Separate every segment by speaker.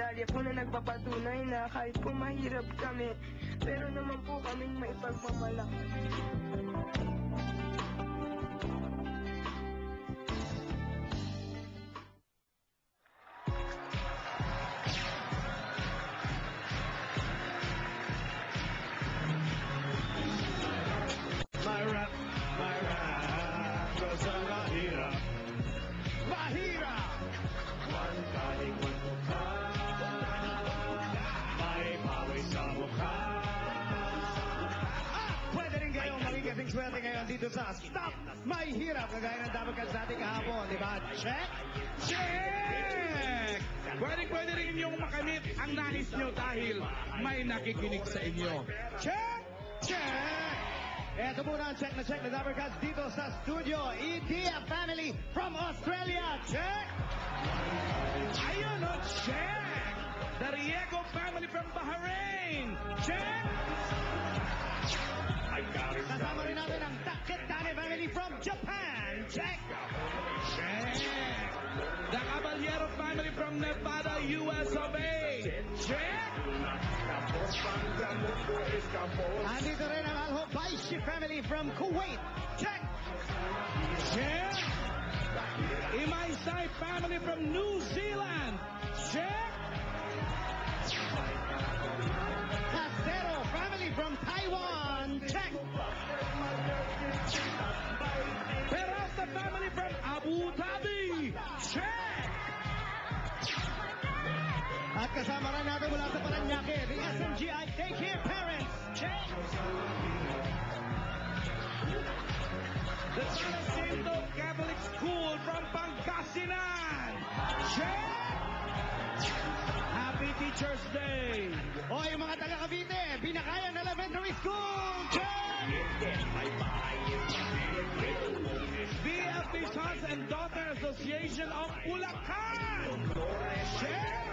Speaker 1: medalya po na nagpapatunay na kahit po mahirap kami, pero naman po kaming maipagmamalaki.
Speaker 2: Swerte ngayon dito sa Stop May Hirap. Kagaya ng dapat sa ating kahapon, di ba? Check!
Speaker 3: Check! Pwede rin inyong makamit ang nais nyo dahil may nakikinig sa inyo.
Speaker 2: Check! Check! Eto muna ang check na Dabber Cats dito sa studio. Idea family from Australia. Check!
Speaker 3: Ayun o, check! The Riego family from Bahrain. Check!
Speaker 2: Kasama rin natin ang Taketane family from Japan. Check!
Speaker 3: Check! The Caballero family from Nevada, US of A. Check!
Speaker 2: Andito rin ang Al-Hobaishi family from Kuwait. Check!
Speaker 3: Check! Imaysay family from New Zealand. Check!
Speaker 2: Casero family from Taiwan. Check!
Speaker 3: Peralta family from Abu Dhabi. Check!
Speaker 2: At kasama rin natin mula sa Paranaque, the SMGI Daycare Parents. Check!
Speaker 3: The San Jacinto Catholic School from Pangasinan. Check! Happy Teacher's Day.
Speaker 2: O yung mga taga Cavite, Binakayan Elementary School. Check!
Speaker 3: BFP Sons and Daughter Association of Bulacan. Check!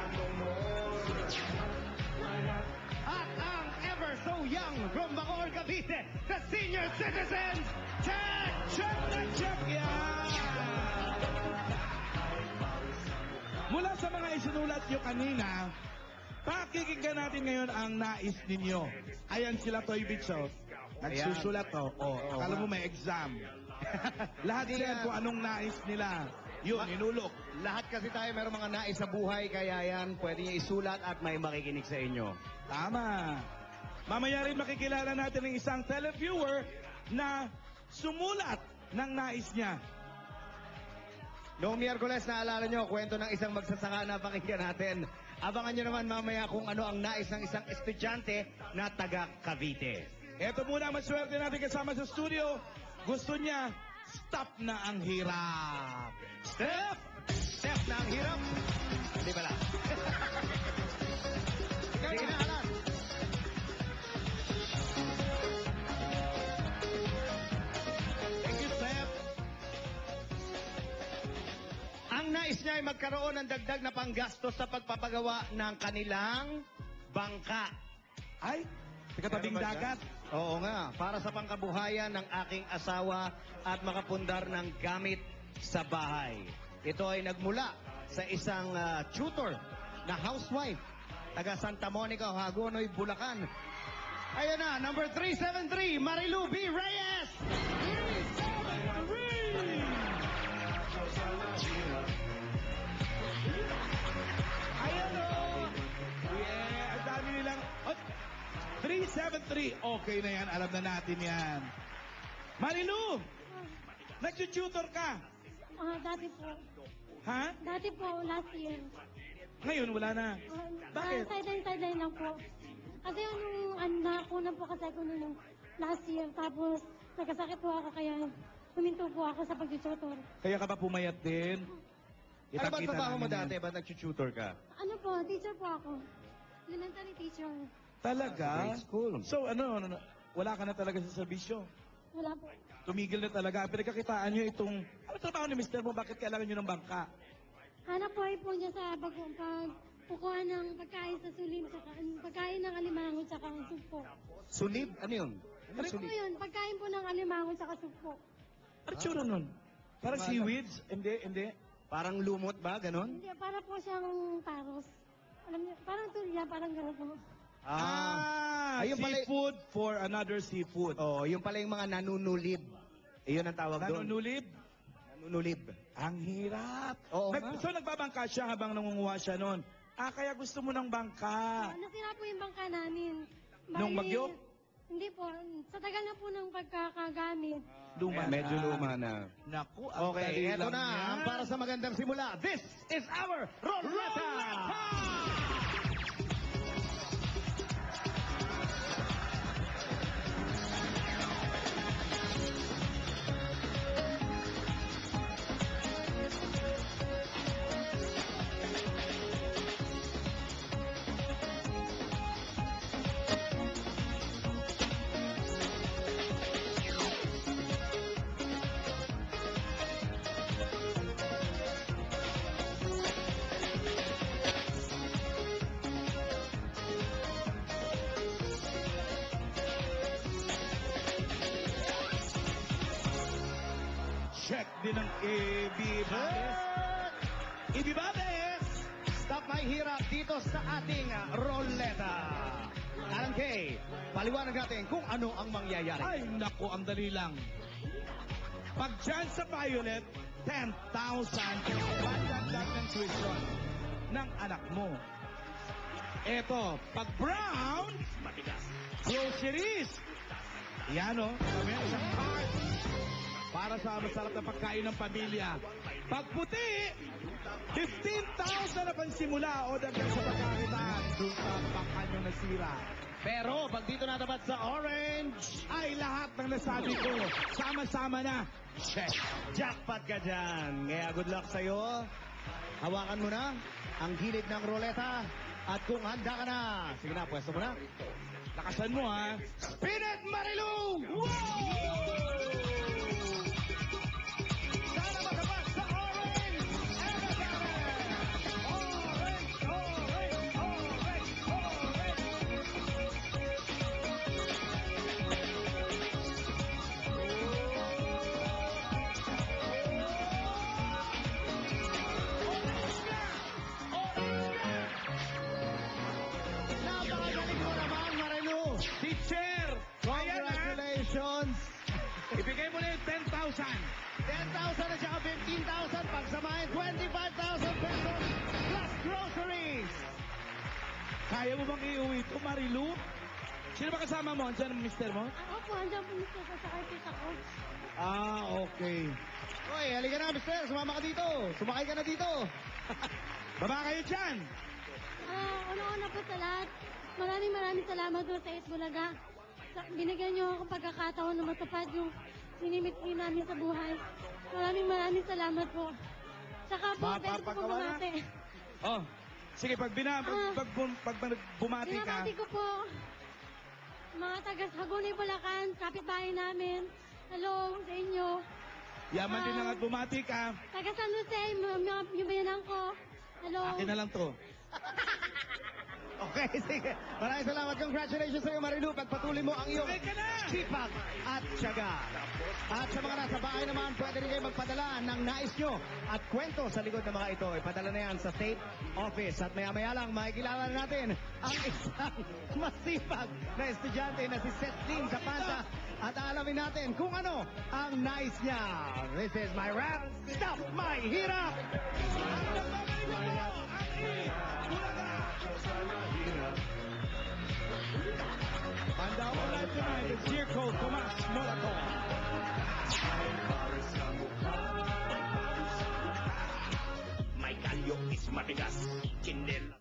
Speaker 2: At ang ever so young from Bacoor, Cavite, the senior citizens. Check!
Speaker 3: Check na check yan! Mula sa mga isinulat nyo kanina, pakikinggan natin ngayon ang nais ninyo. Ayan sila, Toy Beach, oh. Nagsusulat, oh. Akala mo may exam. Lahat sila kung anong nais nila. Yun, inulok.
Speaker 2: Lahat kasi tayo mayroong mga nais sa buhay, kaya yan, pwede niya isulat at may makikinig sa inyo.
Speaker 3: Tama. Mamaya rin makikilala natin ng isang televiewer na sumulat ng nais niya.
Speaker 2: Noong Miyerkules, naalala nyo, kwento ng isang magsasaka na pakinggan natin. Abangan nyo naman mamaya kung ano ang nais ng isang estudyante na taga Cavite.
Speaker 3: Ito muna ang maswerte natin kasama sa studio. Gusto niya, stop na ang hirap.
Speaker 2: Step! Step na ang hirap. Hindi pala. Sige na, Alan. Thank you, Step. Ang nais niya ay magkaroon ng dagdag na panggastos sa pagpapagawa ng kanilang bangka.
Speaker 3: Ay, tabing dagat.
Speaker 2: Oo nga, para sa pangkabuhayan ng aking asawa at makapundar ng gamit sa bahay. Ito ay nagmula sa isang tutor na housewife, taga Santa Monica, Hagonoy, Bulacan. Ayan na, number 373, Marilu B. Reyes!
Speaker 3: 373! Ayan o! Yeah, ang dami nilang... 373. Okay na yan. Alam na natin yan. Marilu! Nag-tutor ka?
Speaker 4: Dati po.
Speaker 3: Ha?
Speaker 4: Dati po, last year.
Speaker 3: Ngayon, wala na. Bakit?
Speaker 4: Sideline lang po. Kasi nakunan po kasi ako nung last year. Tapos, nagkasakit po ako kaya huminto po ako sa pag-tutor.
Speaker 3: Kaya ka ba pumayat din?
Speaker 2: Ano ba
Speaker 3: Kitang-kita
Speaker 2: trabaho mo
Speaker 3: namin yan.
Speaker 2: dati? Ba't nag-tutor ka?
Speaker 4: Ano po, teacher po ako. Elementary teacher.
Speaker 3: Talaga?
Speaker 2: Grade school.
Speaker 3: So, ano, wala ka na talaga sa serbisyo?
Speaker 4: Wala po.
Speaker 3: Tumigil na talaga. Pinagkakitaan nyo itong... Ano trabaho ni Mr. mo? Bakit kailangan nyo ng bangka?
Speaker 4: Hanap po ay po niya sa pagkukuha ng pagkain sa sulim, saka pagkain ng alimango, saka sugpo.
Speaker 2: Sunib? Ano yun?
Speaker 4: Ano po yun? Pagkain po ng alimango, saka sugpo.
Speaker 3: Ano tsura nun? Parang seaweeds? Hindi.
Speaker 2: Parang lumot ba? Ganon?
Speaker 4: Hindi, para po siyang paros. alam niyo, parang tulya, parang gano'n po.
Speaker 2: Ayun pala-
Speaker 3: Seafood for another seafood.
Speaker 2: Oh, yung pala yung mga nanunulib. Iyon ang tawag doon.
Speaker 3: Nanunulib?
Speaker 2: Nanunulib.
Speaker 3: Ang hirap.
Speaker 2: Oo nga.
Speaker 3: So nagbabangka siya habang nangunguha siya noon. Kaya gusto mo ng bangka.
Speaker 4: Nasira po yung bangka namin.
Speaker 3: Nung bagyo?
Speaker 4: Hindi po. Sa tagal na po ng pagkakagamit.
Speaker 3: Luma
Speaker 2: Medyo luma na.
Speaker 3: Naku, ang
Speaker 2: Okay,
Speaker 3: dali
Speaker 2: eto
Speaker 3: lang
Speaker 2: na.
Speaker 3: yan.
Speaker 2: Ang para sa magandang simula. This is our Roleta!
Speaker 3: Check din ng Ibibades. Ibibades!
Speaker 2: Stop my hirap dito sa ating Roleta. Alan Kay, paliwanag natin kung ano ang mangyayari.
Speaker 3: Ay, naku, ang dali lang. Pag dyan sa Violet, 10,000 pandagdag ng tuition ng anak mo. Eto, pag brown, groceries. Yan o, kami isang card para sa masarap na pagkain ng pamilya. Pag puti, 15,000 na pansimula o dagdag sa pagkakitaan doon sa pangkanyong nasira.
Speaker 2: Pero pag dito natapat sa orange,
Speaker 3: Ay, lahat ng nasabi ko, sama-sama na. Check.
Speaker 2: jackpot ka dyan. Kaya good luck sa'yo. Hawakan mo na ang gilid ng roleta. At kung handa ka na, sige na, pwesto mo na.
Speaker 3: Lakasan mo, ha?
Speaker 2: Spin it, Marilu! Sana matapat sa orange! Orange, orange, orange, orange! Napakagaling mo naman, Marilu!
Speaker 3: Teacher! Ayan na!
Speaker 2: Congratulations!
Speaker 3: Ibigay mo na yung 10,000.
Speaker 2: 10,000 at saka 15,000. Pagsamahin, 25,000 pesos plus groceries.
Speaker 3: Kaya mo bang iuwi ito, Marilu? Sino ba kasama mo? Andiyan ang mister mo?
Speaker 4: Opo, andyan po mister ko sa tita ko.
Speaker 3: Okay.
Speaker 2: Hoy, halika na, mister. Sumama ka dito. Sumakay ka na dito.
Speaker 3: Baba kayo dyan!
Speaker 4: Una-una po sa lahat, maraming salamat po sa Itbulaga. Binigyan niyo ako pagkakataon na matupad yung sinimit-mi namin sa buhay. Maraming salamat po. Saka po, pwede po
Speaker 3: Mapapagawa na.
Speaker 4: bumati.
Speaker 3: Oh, sige, pag bumati ka,
Speaker 4: Binabati ko po mga taga Hagonoy, Bulacan, kapitbahay namin. Hello sa inyo.
Speaker 3: yaman din lang at bumati ka.
Speaker 4: Taga San Jose, yung bayanan ko. Hello.
Speaker 3: Akin na lang to.
Speaker 2: Okay, sige. Maraming salamat. Congratulations sa iyo, Marilu. Pagpatuloy mo ang iyong
Speaker 3: Okay ka na!
Speaker 2: sipag at tiyaga. At sa mga nasa bahay naman, pwede rin kayo magpadala ng nais nyo at kwento sa likod ng mga ito. Ipadala na yan sa State Office. At maya-maya lang, makikilala natin ang isang masipag na estudyante na si Setlin Zapanta. At alamin natin kung ano ang nais niya. This is my rap. Stop my hirap!
Speaker 3: Handa ako live tonight. It's Circo Tomas Monaco.
Speaker 5: May kalyo is matigas. Chinela.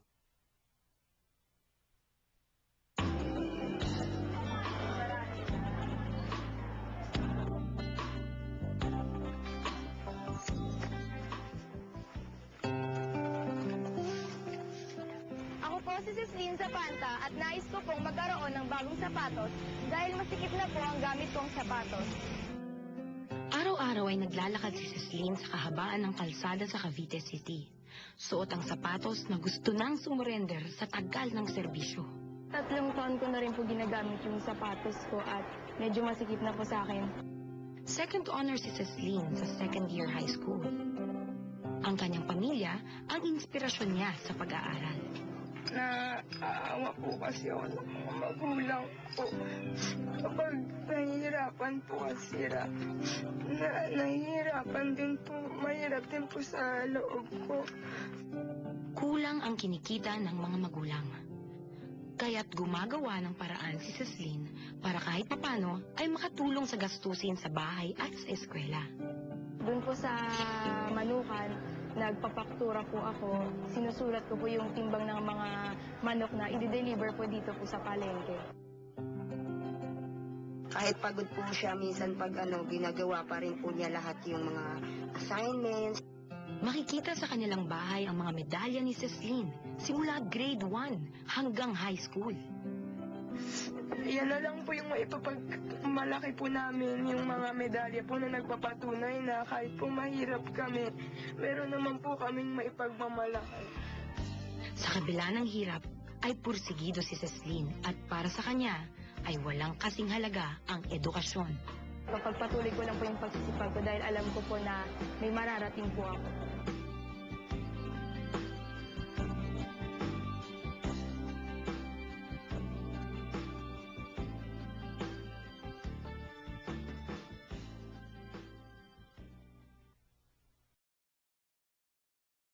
Speaker 6: Ako po si Celine Zapanta at nais ko pong magkaroon ng bagong sapatos dahil masikip na po ang gamit kong sapatos.
Speaker 7: Araw-araw ay naglalakad si Celine sa kahabaan ng kalsada sa Cavite City. Suot ang sapatos na gusto nang sumurrender sa tagal ng serbisyo.
Speaker 6: 3 taon ko na rin po ginagamit yung sapatos ko at medyo masikip na po sa akin.
Speaker 7: Second honor si Celine sa second year high school. Ang kanyang pamilya ang inspirasyon niya sa pag-aaral.
Speaker 1: Naaawa po kasi ako ng mga magulang ko. Kapag nahihirapan po kasi nahihirapan din po, mahirap din po sa loob ko.
Speaker 7: Kulang ang kinikita ng mga magulang. Kaya't gumagawa ng paraan si Ceslin para kahit papano ay makatulong sa gastusin sa bahay at sa eskwela.
Speaker 6: Doon po sa Manukan, nagpapaktura po ako. Sinusulat ko po yung timbang ng mga manok na i-deliver po dito po sa palengke.
Speaker 8: Kahit pagod po siya, minsan pag ginagawa pa rin po niya lahat yung mga assignments.
Speaker 7: Makikita sa kanilang bahay ang mga medalya ni Ceslin simula grade 1 hanggang high school.
Speaker 1: Yan na lang po yung maipapagmalaki po namin, yung mga medalya po na nagpapatunay na kahit po mahirap kami, meron naman po kaming maipagmamalaki.
Speaker 7: Sa kabila ng hirap ay pursigido si Ceslin at para sa kanya ay walang kasing halaga ang edukasyon.
Speaker 6: Kapag patuloy ko lang po yung pagsisipag ko dahil alam ko po na may mararating po ako.